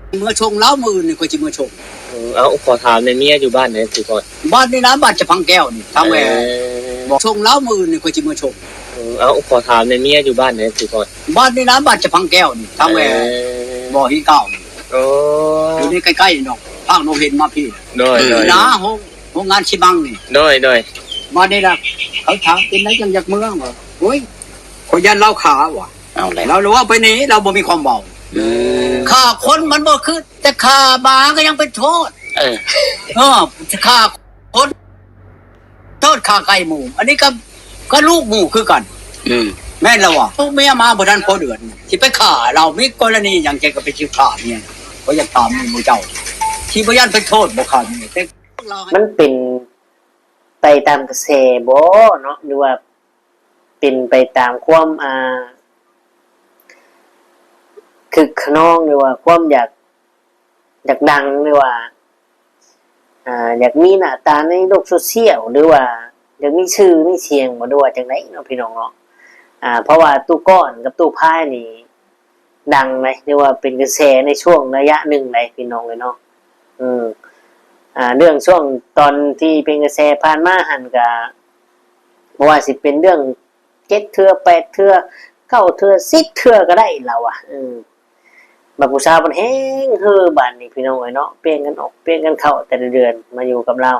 เมื่อชงแล้วมือนี่ก็จะเมื่อชงเอาขอถามในเมียอยู่บ้านไหนสิก่อนบ้านนี่นะบ้านจะพังแก้วนี่ทางแหวบอกชงแล้วมือนี่ก็จะเมื่อชงเอาขอถามในเมียอยู่บ้านไหนสิก่อนบ้านนี่นะบ้านจะพังแก้วนี่ทางแหวบ่อหินเก่าอยู่นี่ใกล้ๆนี่เนาะภาคโนเห็นมาพี่ด้วยนะโรงงานชิบังนี่ด้วยมาได้ละเขาถามเป็นไหนจังอยากเมืองบ่โอ้ยคนยันเล่าขาว่ะเรารู้ว่าไปนี้เราบ่มีความเบาฆ่าคนมันบ่คือแต่ฆ่าหมาก็ยังเป็นโทษจะฆ่าคนโทษฆ่าไก่หมูอันนี้ก็ลูกหมูคือกันแม่นแล้วว่ะเมียมาบ่ทันพอเดือนสิไปฆ่าเรามีกรณีอย่างใจก็ไปชื่อฆ่าเนี่ยบ่อยากตามหมู่เจ้าที่บ่ยันเป็นโทษบ่ฆ่านี่แต่มันเป็นไปตามกระแสบ่เนาะหรือว่าเป็นไปตามความคือขนองหรือว่าความอยากดังหรือว่าอยากมีหน้าตาในโลกโซเชียลหรือว่าอยากมีชื่อมีเสียงบ่ด้วยจังได๋เนาะพี่น้องเนาะเพราะว่าตู้ก้อนกับตู้พายนี่ดังเลยหรือว่าเป็นกระแสในช่วงระยะหนึ่งเลยพี่น้องเลยเนาะเรื่องช่วงตอนที่เป็นกระแสผ่านมาหันก็บ่ว่าสิเป็นเรื่อง7เทื่อ8เทื่อ9เทื่อ10เทื่อก็ได้เราบักผู้สาวมันแฮงเฮอบ้านนี่พี่น้องเอ้ยเนาะเปลี่ยนกันออกเปลี่ยนกันเข้าแต่ละเดือนมาอยู่กับเรา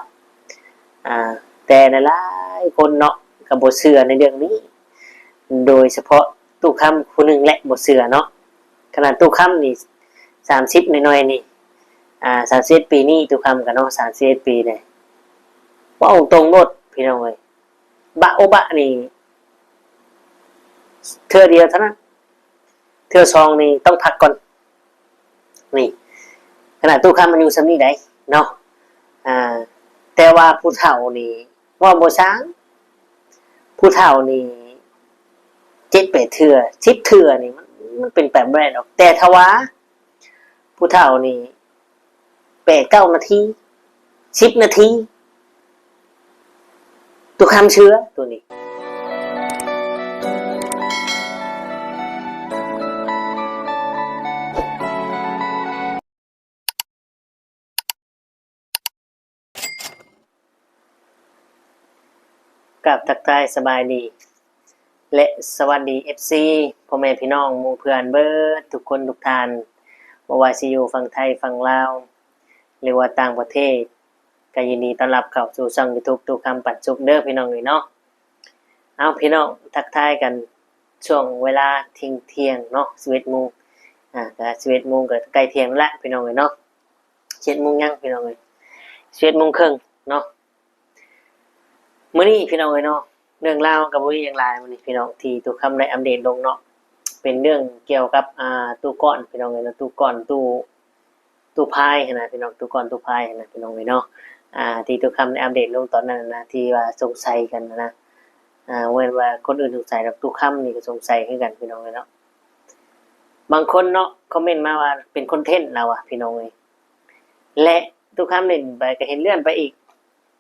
แต่หลายคนเนาะก็บ่เชื่อในเรื่องนี้โดยเฉพาะตู้คำผู้นึงแหละบ่เชื่อเนาะขนาดตู้คำนี่30น้อยๆนี่31ปีนี้ตู้คำก็เนาะ31ปีเลยเว้าตรงโลดพี่น้องเอ้ยบะโอบะนี่เทื่อเดียวเท่านั้นเทื่อสองนี่ต้องพักก่อนนี่ขนาดตู้คำมันอยู่ซำนี้ได้เนาะแต่ว่าผู้เฒ่านี่ว่าบ่ช้างผู้เฒ่านี่7-8เทื่อ10เทื่อนี่มันเป็นไปบ่ได้ดอกแต่ถ้าว่าผู้เฒ่านี่8-9นาที10นาทีตู้คำเชื้อตัวนี้กับทักทายสบายดีและสวัสดี FC พ่อแม่พี่น้องหมู่เพื่อนเบิดทุกคนทุกท่านบ่ว่าสิอยู่ฝั่งไทยฝั่งลาวหรือว่าต่างประเทศก็ยินดีต้อนรับเข้าสู่ช่อง YouTube ตู้คำปัดสุขเด้อพี่น้องเนาะเอาพี่น้องทักทายกันช่วงเวลาเที่ยงเนาะ 11:00 นก็ 11:00 นก็ใกล้เที่ยงแล้วพี่น้องเนาะ 7:00 นยังพี่น้อง11:30 นเนาะมื้อนี้พี่น้องเนาะเรื่องราวก็บ่มีหยังหลายมื้อนี้พี่น้องที่ตู้คำได้อัปเดตลงเนาะเป็นเรื่องเกี่ยวกับตู้ก้อนพี่น้องเนาะตู้ก้อนตู้พายนะพี่น้องตู้ก้อนตู้พายนะพี่น้องเนาะที่ตู้คำได้อัปเดตลงตอนนั้นนะที่ว่าสงสัยกันนะว่าคนอื่นสงสัยแล้วตู้คำนี่ก็สงสัยคือกันพี่น้องเนาะบางคนเนาะคอมเมนต์มาว่าเป็นคอนเทนต์เราพี่น้องและตู้คำเล่นไปก็เห็นเลื่อนไปอีก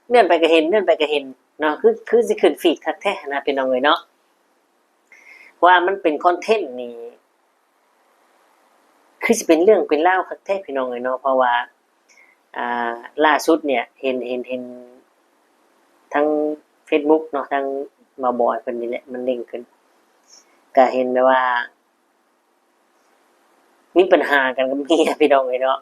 เลื่อนไปก็เห็นเลื่อนไปก็เห็นเนาะคือสิขึ้นฟีดคักแท้นะพี่น้องเนาะว่ามันเป็นคอนเทนต์นี่คือสิเป็นเรื่องเป็นราวคักแท้พี่น้องเนาะเพราะว่าล่าสุดเนี่ยเห็นทั้ง Facebook เนาะทั้งมาบอยเพิ่นนี่แหละมันเด้งขึ้นก็เห็นแบบว่ามีปัญหากันกับเมียพี่น้องเนาะ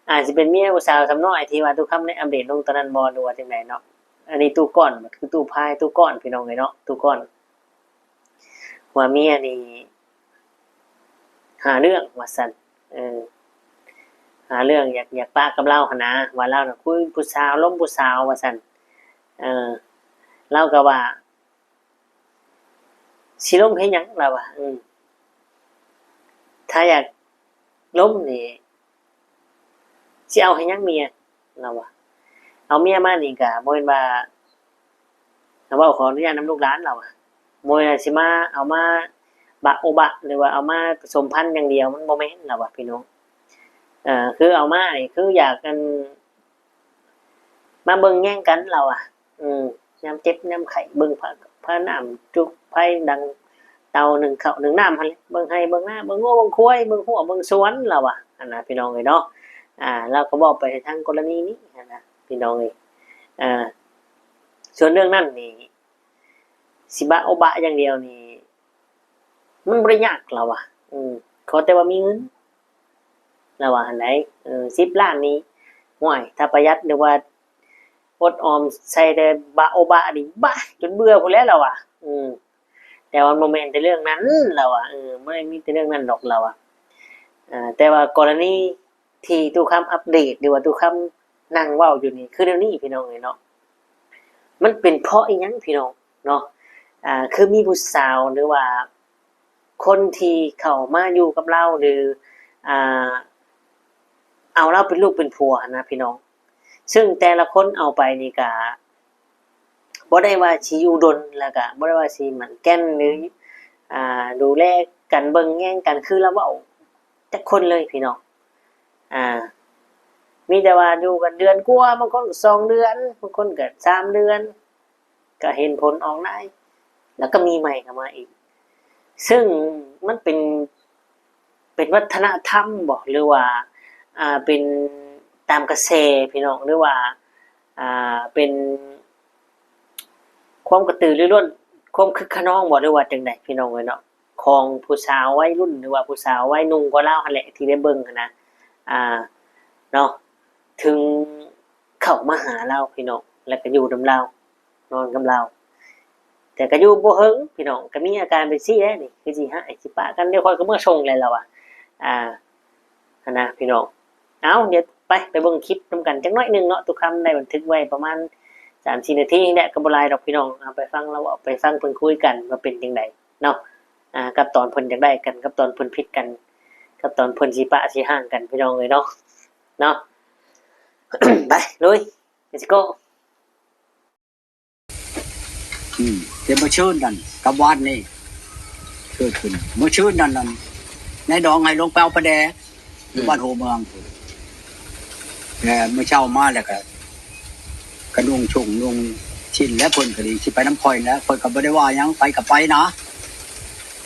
อาจสิเป็นเมียผู้สาวสำน้อยที่ว่าทุกคำในอัปเดตลงตอนนั้นบ่ดูว่าจังได๋เนาะอันนี้ตู้ก้อนคือตู้พายตู้ก้อนพี่น้องเนาะตู้ก้อนว่าเมียนี่หาเรื่องว่าซั่นหาเรื่องอยากปะกับเราหั่นนะว่าเราน่ะคุยผู้สาวล้มผู้สาวว่าซั่นเราก็ว่าสิล้มเฮ็ดหยังเราว่าถ้าอยากล้มนี่สิเอาให้หยังเมียเราว่าเอาเมียมานี่ก็บ่แม่นว่าเว้าขออนุญาตนำลูกหลานเราบ่แม่นสิมาเอามาบะโอบะหรือว่าเอามาผสมพันธุ์อย่างเดียวมันบ่แม่นเราว่าพี่น้องคือเอามานี่คืออยากกันมาเบิ่งแย่งกันเรายามเจ็บยามไข้เบิ่งพระนามจุกไผดัง เตาหนึ่งข้าวหนึ่งน้ำหั่นแหละเบิ่งให้เบิ่งหน้าเบิ่งงัวเบิ่งควายเบิ่งหัวเบิ่งสวนเราอ่ะอันน่ะพี่น้องเอ้ยเนาะเราก็บอกไปทางกรณีนี้อันน่ะพี่น้องเอ้ยส่วนเรื่องนั้นนี่สิบะโอบะอย่างเดียวนี่มันบ่ได้ยากเราอ่ะขอแต่ว่ามีเงินเราว่าอันไหน10 ล้านนี้ห่วยถ้าประหยัดหรือว่าอดออมใส่แต่บะโอบะนี่บ้าจนเบื่อพุ่นแล้วเราอ่ะแต่ว่าโมเมนต์ในเรื่องนั้นเราอ่ะไม่ได้มีแต่เรื่องนั้นหรอกเราอ่ะแต่ว่ากรณีที่ตู้คำอัปเดตหรือว่าตู้คำนั่งเว้าอยู่นี่คือเดี๋ยวนี้พี่น้องเนาะมันเป็นเพราะอีหยังพี่น้องเนาะคือมีผู้สาวหรือว่าคนที่เข้ามาอยู่กับเราหรือเอาเราเป็นลูกเป็นผัวนะพี่น้องซึ่งแต่ละคนเอาไปนี่ก็บ่ได้ว่าสิอยู่ดนแล้วก็บ่ได้ว่าสิหมั่นแก่นหรือดูแลกันเบิ่งแย่งกันคือเราเว้าจักคนเลยพี่น้องมีแต่ว่าอยู่กันเดือนกว่าบางคนก็2 เดือนบางคนก็3 เดือนก็เห็นผลออกได้แล้วก็มีใหม่เข้ามาอีกซึ่งมันเป็นวัฒนธรรมบ่หรือว่าเป็นตามกระแสพี่น้องหรือว่าเป็นความกระตือรือร้นความคึกคะนองบ่หรือว่าจังได๋พี่น้องเอ้ยเนาะของผู้สาววัยรุ่นหรือว่าผู้สาววัยหนุ่มกว่าเราหั่นแหละที่ได้เบิ่งนะเนาะถึงเข้ามาหาเราพี่น้องแล้วก็อยู่นำเรานอนกับเราแต่ก็อยู่บ่เฮิงพี่น้องก็มีอาการเป็นซี่แหละนี่คือสิหายสิปะกันเดี๋ยวค่อยก็เมื่อส่งเลยแล้วนะพี่น้องเอาเดี๋ยวไปเบิ่งคลิปนำกันจักหน่อยนึงเนาะทุกคำได้บันทึกไว้ประมาณ 3-4 นาทีเนี่ยก็บ่หลายดอกพี่น้องเอาไปฟังแล้วเอาไปฟังเพิ่นคุยกันว่าเป็นจังไดเนาะกับตอนเพิ่นอยากได้กันกับตอนเพิ่นผิดกันกับตอนเพิ่นสิปะสิห่างกันพี่น้องเอ้ยเนาะ ไปลุย let's go เดี๋ยวมาชื่นนั่นกับวานนี่เกิดขึ้นมาชื่นนั่นในดองให้ลงไปเอาปลาแดกอยู่บ้านโหเมืองเมื่อเช้ามาแล้วก็กระดุงชุ่งลุงชินและเพิ่นก็ดีสิไปน้ำคอยแล้วเพิ่นก็บ่ได้ว่าหยังไปก็ไปนะ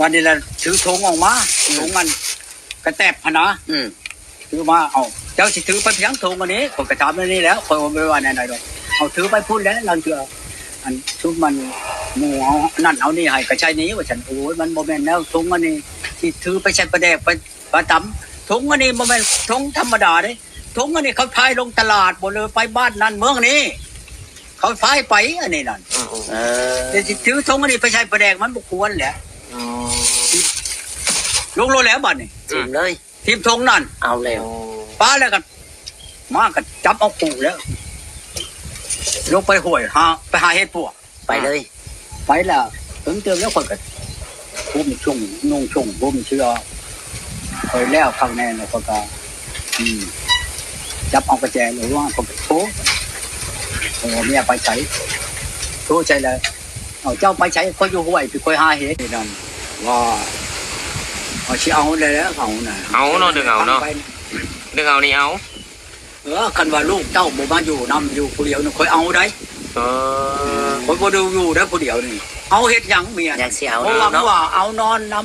วันนี้ละถือธงออกมาธงมันกระแตบพะนะถือมาเอาเจ้าสิถือไปเพียงธงอันนี้คนกระทำอันนี้แล้วคนบ่ว่าแน่ๆดอกเอาถือไปพูดแล้วลังเถื่ออันทุกมันหมู่เอานั่นเอานี่ให้ก็ใช้นี้ว่าฉันโอ้ยมันบ่แม่นแล้วธงอันนี้ที่ถือไปใช้ประแดกไปประตำธงอันนี้บ่แม่นธงธรรมดาเด้ธงอันนี้เขาพายลงตลาดบ่เลยไปบ้านนั้นเมืองนี้เขาพายไปอันนี้นั่นแต่ถือธงอันนี้ไปใช้ประแดกมันบ่ควรแหละลงโลแล้วบัดนี้ทีมเลยทีมธงนั่นเอาแล้วป้าแล้วก็มาก็จับเอาปูแล้วลงไปห้วยไปหาเห็ดปวกไปเลยไปแล้วถึงเติมแล้วคนก็พุ่มชุ่งนุ่งชุ่งพุ่มเชื่อคอยแล้วข้างแน่แล้วก็จับเอากระแจหรือว่าคนก็โถเมียไปใช้โถใช้เลยเอาเจ้าไปใช้คอยอยู่ห้วยไปคอยหาเห็ดนั่นว่าเอาชี้เอาเลยแล้วเขาน่ะเอาเนาะดึงเอาเนาะดึงเอานี่เอากันว่าลูกเจ้าบ่มาอยู่นำอยู่ผู้เดียวนี่คอยเอาได้คอยบ่ดูอยู่ได้ผู้เดียวนี่เอาเฮ็ดหยังเมียอยากสิเอาเนาะว่าเอานอนน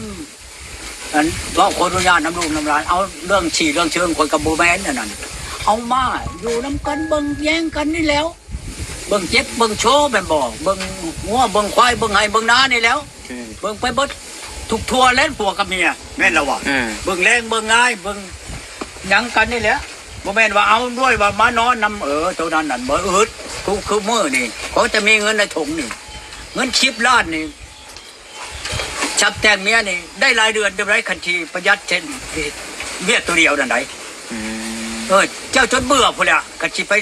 ำอันว่าคนอนุญาตนำลูกนำหลานเอาเรื่องฉี่เรื่องเชิงคนกับบ่แม่นนั่นเอามาอยู่นำกันเบิ่งแย่งกันนี่แล้วเบิ่งเจ็บเบิ่งโชว์แม่นบ่เบิ่งงัวเบิ่งควายเบิ่งไห้เบิ่งนานี่แล้วเบิ่งไปเบิดทุกทั่วเล่นผัวกับเมียแม่นแล้วว่ะเบิ่งแรงเบิ่งง่ายเบิ่งหยังกันนี่แหละบ่แม่นว่าเอาด้วยว่ามานอนนำเท่านั้นนั่นบ่อึดทุกคือมื้อนี่เขาจะมีเงินในถุงนี่เงิน10 ล้านนี่ชับแต่งเมียนี่ได้รายเดือนได้ไรคันทีประหยัดเช่นเมียตัวเดียวนั่นไดเจ้าจนเบื่อพุ่นแหละคันสิไป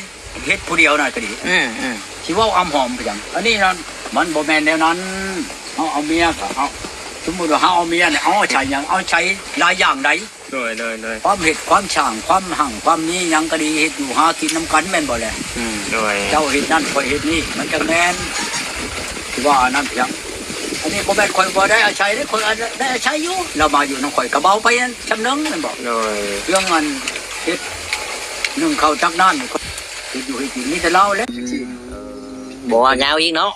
เฮ็ดผู้เดียวน่ะก็ดีสิเว้าอำหอมไปจังอันนี้นั่นมันบ่แม่นแนวนั้นเอาเมียก็เอาสมมุติว่าเอาเมียเนี่ยเอาใช้หยังเอาใช้หลายอย่างใดเลยความเห็ดความช่างความหั่งความนี้ยังก็ดีเห็ดอยู่หากินน้ำกันแม่นบ่แหละเจ้าเห็ดนั่นคอยเห็ดนี่มันจะแม่นที่ว่านั่นเพียงอันนี้บ่แม่นคอยบ่ได้อาศัยได้คอยได้อาศัยอยู่เรามาอยู่น้องคอยกระเบาไปชำนึงนั่นบอกเรื่องมันเห็ดนึ่งข้าวจักนั่นเห็ดอยู่เห็ดกินนี่แต่เล่าแล้วบอกว่าเงาอีกเนาะ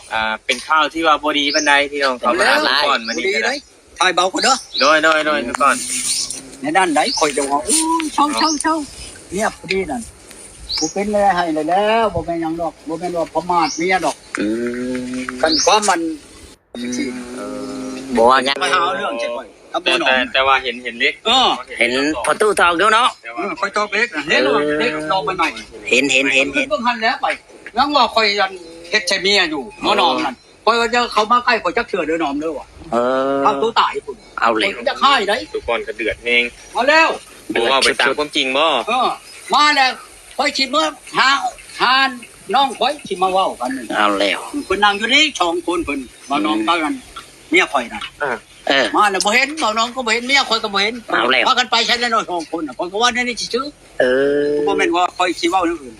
เป็นข้าวที่ว่าบ่ดีปานใดพี่น้องเขามาก่อนมื้อนี้ก็ได้ ถ่ายเบาก็เด้อ โดยก่อน ในด้านไหนคอยจะว่าเช่าเงียบพอดีนั่นกูเป็นเลยให้เลยแล้วบ่แม่นหยังดอกบ่แม่นว่าประมาทเมียดอกกันความมัน บ่ว่าหยัง ไปหาเรื่องใช่ก่อยกับบ่หนอ แต่ว่าเห็นเล็ก เห็นประตูทองอยู่เนาะ คอยตอบเล็กเห็นบ่เล็กดอกใหม่ เห็น เพิ่งหันแล้วไปยังว่าคอยยันเฮ็ดใช่เมียอยู่หมอนอมนั่นคอยว่าจะเข้ามาใกล้คอยจักเชื่อเด้อหนอมเด้อว่ะ เอาตัวตายพุ่น เอาเลย จะฆ่าได้ ทุกคนก็เดือดเอง มาแล้ว บ่ว่าไปตามความจริงบ่ มาแล้วคอยสิเมื่อหาน้องคอยสิมาเว้ากัน เอาแล้ว เพิ่นนั่งอยู่นี่ช่องคนเพิ่นมาน้องกันเมียข่อยน่ะ มาแล้วบ่เห็นบ่น้องก็บ่เห็นเมียข่อยก็บ่เห็นพากันไปใช้แล้วน้องคนน่ะข่อยก็ว่านี่สิซื้อบ่แม่นว่าข่อยสิเว้าเรื่องอื่น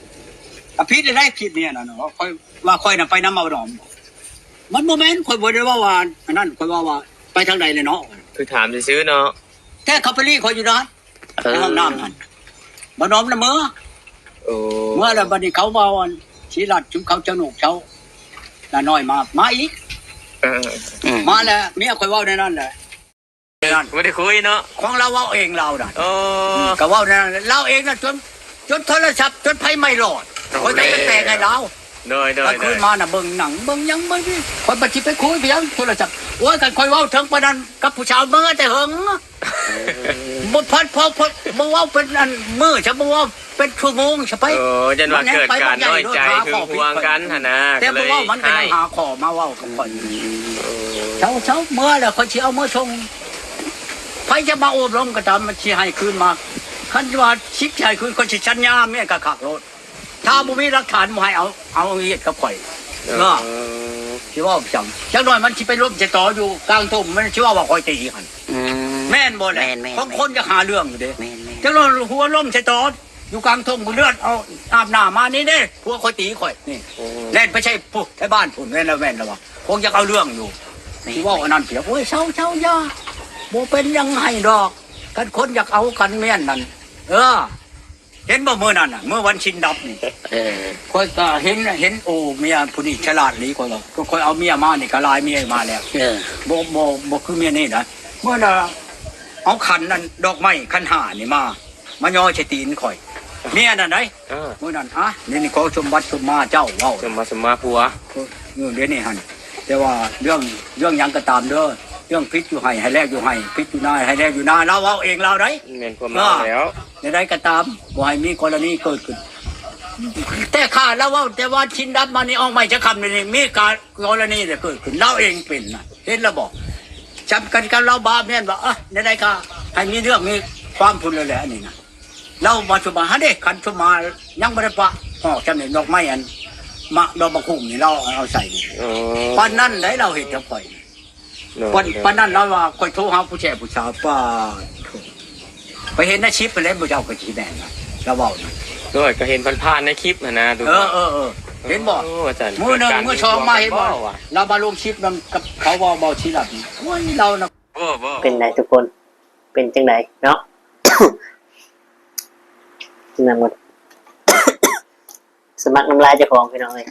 ก็ผิดได้ผิดเนี่ยน่ะเนาะข่อยว่าข่อยน่ะไปนำเอาดอกมันบ่แม่นข่อยบ่ได้ว่าอันนั้นข่อยว่าไปทางใดเลยเนาะ คือถามซื้อเนาะ แท้เขาไปรีข่อยอยู่นะในห้องน้ำนั่นบ่น้อมน่ะมื้อ โอ้ เมื่อแล้วบัดนี้เขามาวันชีรัดชุมเขาเจ้าหนุกเขาละน้อยมาอีกมาแล้วเมียข่อยเว้าในนั้นแหละนั่น ไม่ได้คุยเนาะ ของเราเว้าเองเราน่ะ โอ้ ก็เว้าในนั้นเราเองน่ะจนโทรศัพท์จนไผไม่รอดข่อยจะไปแตกให้เรา โดย ก็คืนมาน่ะเบิ่งหนังเบิ่งหยังเบิ่งนี่ข่อยบ่สิไปคุยเพียงโทรศัพท์โอ้ยกันข่อยเว้าถึงปานนั้นกับผู้ชายเมื่อแต่หึงบ่พอบ่เว้าเป็นอันมื้อจะบ่เว้าเป็นชั่วโมงใช่ไป โอ้ยันว่าเกิดการน้อยใจคือห่วงกันหั่นนะ แต่บ่ว่ามันก็ยังหาข้อมาเว้ากับข่อยเช้าเมื่อแล้วข่อยสิเอามาส่งไผจะมาอบรมก็ตามมันสิให้คืนมาคันว่าสิให้คืนข่อยสิสัญญาแม่ก็คักโลดถ้าบ่มีหลักฐานบ่ให้เอาเฮ็ดกับข่อยเนาะสิว่าจังจังน้อยมันสิไปลบจะต่ออยู่กลางทุ่งมันสิว่าข่อยตีหั่นแม่นบ่แหละของคนจะหาเรื่องอยู่เด้จังน้อยหัวล้มใส่ตออยู่กลางทุ่งบ่เลือดเอาอาบน้ำมานี่เด้พวกข่อยตีข่อยนี่แล่นไปใช่ปุ๊บที่บ้านพุ่นแม่นแล้วว่าคงจะเอาเรื่องอยู่สิว่าอันนั้นเสียโอ้ยเช้าย่าบ่เป็นยังไงดอกกันคนอยากเอากันแม่นนั่นเห็นบ่มื้อนั้นน่ะมื้อวันชินดับนี่ค่อยก็เห็นโอ้เมียผู้นี้ฉลาดหลีกว่าก็ค่อยเอาเมียมานี่ก็ลายเมียมาแล้วบ่คือเมียนี่นะเมื่อน่ะเอาขันนั่นดอกไม้ขันห้านี่มาย่อใส่ตีนข่อยเมียนั่นได้มื้อนั้นนี่ขอชมวัดชมมาเจ้าเว้า สมมาผัว เดี๋ยวนี้หั่นแต่ว่าเรื่องหยังก็ตามเด้อเรื่องพิษอยู่ให้แลกอยู่ให้พิษอยู่หน้าให้แลกอยู่หน้าเราเอาเองเราได้ แม่นความมาแล้ว ได้ก็ตามบ่ให้มีกรณีเกิดขึ้นแต่ข้าแล้วว่าแต่ว่าชินดับมานี่ออกไม่จะคำนี่มีการกรณีเนี่ยเกิดขึ้นเราเองเป็นนะเห็นแล้วบอกจำกันกันเราบาปเนี่ยว่าได้ก็ให้มีเรื่องมีความพูดเลยแหละนี่นะเรามาชุมมาเด็กขันชุมมายังไม่ได้ปะจำเนี่ยดอกไม้อันมะดอกมะคุ้มนี่เราเอาใส่ปานนั้นได้เราเห็นจะปล่อยปานนั้นเราว่าคอยโทรหาผู้แช่ผู้สาวป้าไปเห็นในชิปไปเล่นผู้เจ้าก็ชี้แดงนะเราบอกนะ ด้วยก็เห็นผ่านในคลิปนะดู เห็นบอก มือหนึ่งมือชองมาเห็นบอกเรามาลงชิปนำกับเขาเบาชี้หลับโอ้ยเรานะ เป็นไงทุกคนเป็นจังไดเนาะ นำหมด สมัครน้ำลายเจ้าของพี่น้องเลย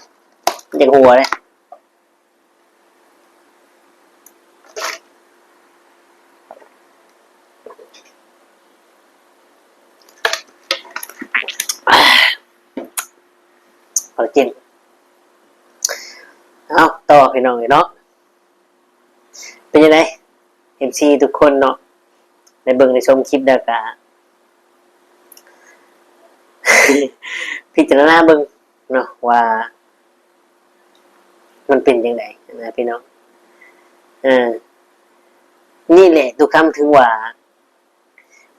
เด็กหัวเลยขอกินเอาต่อพี่น้องเลยเนาะเป็นยังไง MC ทุกคนเนาะในเบิ่งในชมคลิปเด้อกะ พิจารณาเบิ่งเนาะว่ามันเป็นยังไงนะพี่น้องนี่แหละทุกคำถึงว่า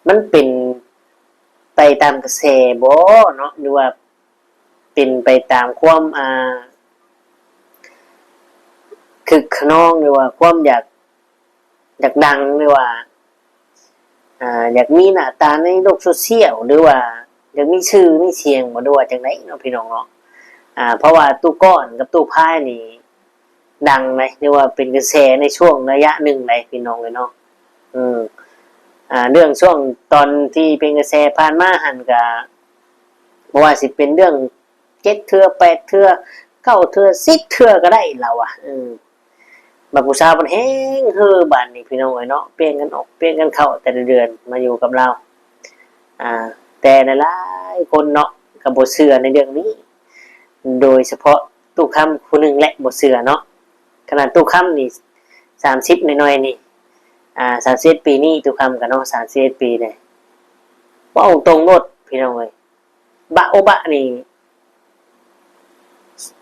มันเป็นไปตามกระแสบ่เนาะหรือว่าเป็นไปตามความคือขนองหรือว่าความอยากดังหรือว่าอยากมีหน้าตาในโลกโซเชียลหรือว่าอยากมีชื่อมีเสียงบ่ดูว่าจังได๋เนาะพี่น้องเนาะเพราะว่าตู้ก้อนกับตู้พายนี่ดังไหมหรือว่าเป็นกระแสในช่วงระยะหนึ่งไหนพี่น้องเลยเนาะเรื่องช่วงตอนที่เป็นกระแสผ่านมาหันก็บ่ว่าสิเป็นเรื่อง7 เทื่อ 8 เทื่อ 9 เทื่อ 10 เทื่อก็ได้เรา บัดผู้สาวมันแห้งเฮ้อบ้านนี่พี่น้องเอ้ยเนาะเปลี่ยนกันออกเปลี่ยนกันเข้าแต่ละเดือนมาอยู่กับเราแต่หลายๆคนเนาะก็บ่เชื่อในเรื่องนี้โดยเฉพาะตู้คำผู้หนึงแหละบ่เชื่อเนาะขนาดตู้คำนี่30หน่อยๆนี่31ปีนี้ตู้คำก็เนาะ31ปีเลยเว้าตรงโลดพี่น้องเอ้ยบะโอบะนี่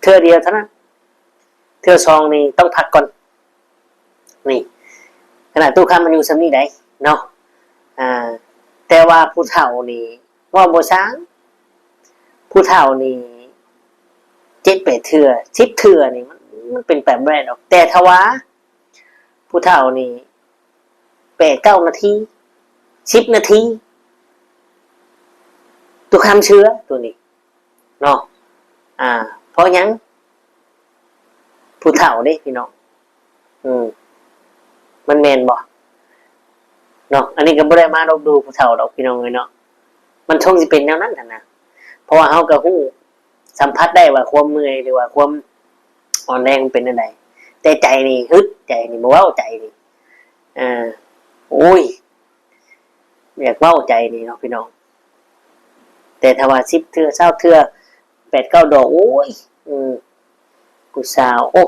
เทื่อเดียวเท่านั้นเทื่อสองนี่ต้องพักก่อนนี่ขนาดตู้คำมันอยู่ซำนี้ได้เนาะแต่ว่าผู้เฒ่านี่ว่าบ่ช้างผู้เฒ่านี่7-8เทื่อ10เทื่อนี่มันเป็นแบบแรกดอกแต่ถ้าว่าผู้เฒ่านี่8-9 นาที10 นาทีตัวคำเชื้อตัวนี้เนาะเพราะหยังผู้เฒ่าเด้พี่น้องมันแม่นบ่เนาะอันนี้ก็บ่ได้มาลบดูผู้เฒ่าดอกพี่น้องเอ้ยเนาะมันคงสิเป็นแนวนั้นน่ะนะเพราะว่าเฮาก็ฮู้สัมผัสได้ว่าความเมื่อยหรือว่าความอ่อนแรงเป็นจังไดแต่ใจนี่ฮึดใจนี่บ่เว้าใจนี่โอ้ยอยากเว้าใจนี่เนาะพี่น้องแต่ถ้าว่า10เทื่อ20เทื่อ8-9 ดอกโอ้ยผู้สาวโอ้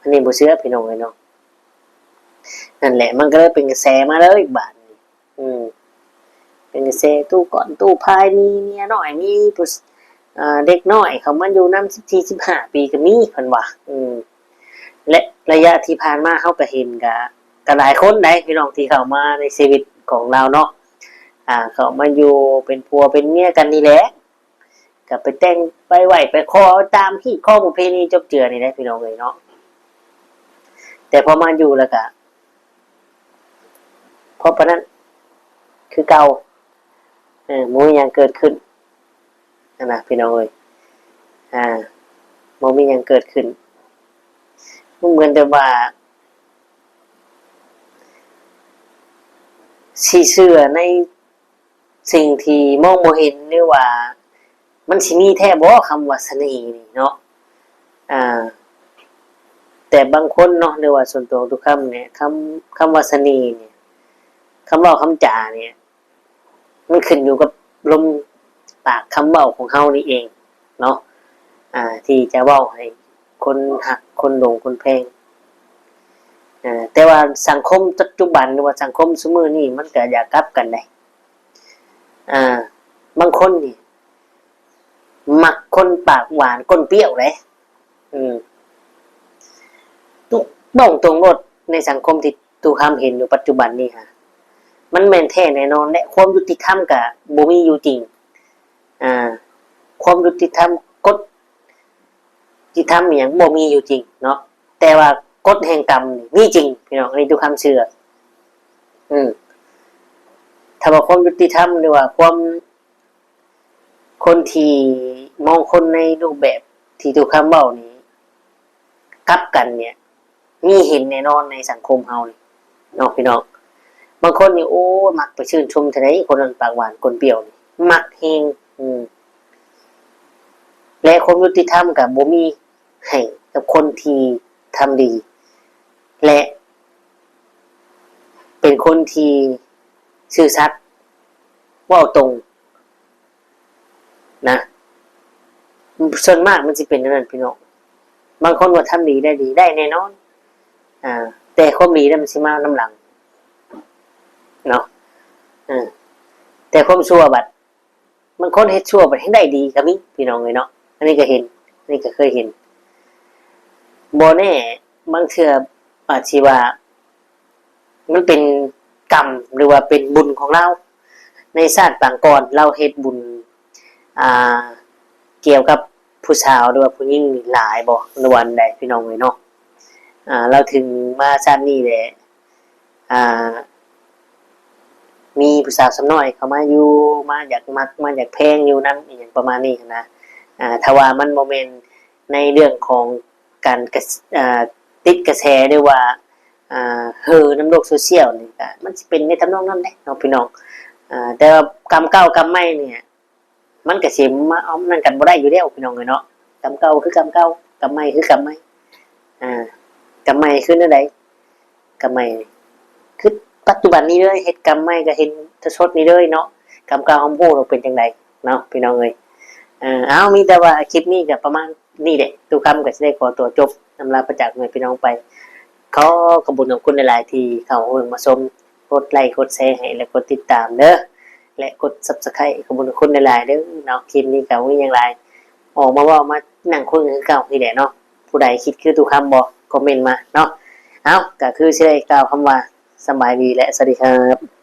อันนี้บ่เชื่อพี่น้องเอ้ยเนาะนั่นแหละมันก็เลยเป็นกระแสมาเลยบาดนี้เป็นกระแสตู้ก่อนตู้พายมีเมียน้อยมีผู้เด็กน้อยเขามาอยู่นำ14-15 ปีก็มีเพิ่นว่าและระยะที่ผ่านมาเฮาก็เห็นก็หลายคนได้พี่น้องที่เข้ามาในชีวิตของเราเนาะเขามาอยู่เป็นผัวเป็นเมียกันนี่แหละก็ไปแต่งไปไหว้ไปขอตามที่ข้อประเพณีจบเจือนี่แหละพี่น้องเอ้ยเนาะแต่พอมาอยู่แล้วก็เพราะปะนั้นคือเก่าบ่มีหยังเกิดขึ้นนะพี่น้องเอ้ยบ่มีหยังเกิดขึ้นเหมือนแต่ว่าสิเชื่อในสิ่งที่มองบ่เห็นหรือว่ามันสิมีแท้บ่คำว่าเสน่ห์นี่เนาะแต่บางคนเนาะหรือว่าส่วนตัวทุกคำเนี่ยคำว่าเสน่ห์เนี่ยคำเว้าคำจาเนี่ยมันขึ้นอยู่กับลมปากคำเว้าของเฮานี่เองเนาะที่จะเว้าให้คนหักคนหลงคนแพงแต่ว่าสังคมปัจจุบันหรือว่าสังคมซุมื้อนี้มันก็อยากกลับกันได้บางคนนี่มักคนปากหวานก้นเปรี้ยวเลยบอกตรงรถในสังคมที่ตูคำเห็นอยู่ปัจจุบันนี้ฮะมันแม่นแท้แน่นอนและความยุติธรรมก็บ่มีอยู่จริงความยุติธรรมกฎยุติธรรมอหยังบ่มีอยู่จริงเนาะแต่ว่ากฎแห่งกรรมนี่มีจริงพี่น้องอันนี้ตูคำเชื่อถ้าว่าความยุติธรรมหรือว่าความคนที่มองคนในรูปแบบที่ตูคำเว้านี้กลับกันเนี่ยมีเห็นแน่นอนในสังคมเฮานี่เนาะพี่น้องบางคนนี่โอ้มักไปชื่นชมเท่าใดคนนั้นปากหวานคนเปรี้ยวนี่มักเฮงและความยุติธรรมก็บ่มีให้กับคนที่ทำดีและเป็นคนที่ซื่อสัตย์เว้าตรงนะส่วนมากมันสิเป็นอย่างนั้นพี่น้องบางคนว่าทำดีได้ดีได้แน่นอนแต่ความดีนั้นมันสิมาน้ำหลังเนาะแต่ความชั่วบัดบางคนเฮ็ดชั่วบัดให้ได้ดีก็มีพี่น้องเอ้ยเนาะอันนี้ก็เห็นอันนี้ก็เคยเห็นบ่แน่บางเทื่ออาจสิว่ามันเป็นกรรมหรือว่าเป็นบุญของเราในชาติปางก่อนเราเฮ็ดบุญเกี่ยวกับผู้สาวหรือว่าผู้หญิงหลายบ่ในวันใดพี่น้องเอ้ยเนาะเราถึงมาชาตินี้แหละมีผู้สาวสำน้อยเข้ามาอยู่มาอยากมักมาอยากแพงอยู่นำอีหยังประมาณนี้นะถ้าว่ามันบ่แม่นในเรื่องของการติดกระแสหรือว่าน้ำโลกโซเชียลนี่ก็มันสิเป็นในทำนองนั้นแหละเนาะพี่น้องแต่ว่ากรรมเก่ากรรมใหม่เนี่ยมันก็สิมาเอานั่นกันบ่ได้อยู่แล้วพี่น้องเอ้ยเนาะกรรมเก่าคือกรรมเก่ากรรมใหม่คือกรรมใหม่ กำไมขึ้นอะไรกำไมคือปัจจุบันนี้เลยเฮ็ดกำไมก็เห็นทศนี้เลยเนาะกำกาวหอมโหเราเป็นจังไดเนาะพี่น้องเอ้ยเอามีแต่ว่าคลิปนี้ก็ประมาณนี้แหละทุกคำก็จะได้ขอตัวจบนำลาประจากพี่น้องไปขอขอบคุณหลายๆที่เข้ามาชมกดไลค์กดแชร์ให้และกดติดตามเด้อและกด Subscribe ขอบคุณหลายๆเด้อเนาะคลิปนี้ก็มีอย่างไรออกมาว่ามานั่งคุยกันเก่านี่แหละเนาะผู้ใดคิดคือทุกคำบ่คอมเมนต์มาเนาะเอาก็คือสิได้กล่าวคำว่าสบายดีและสวัสดีครับ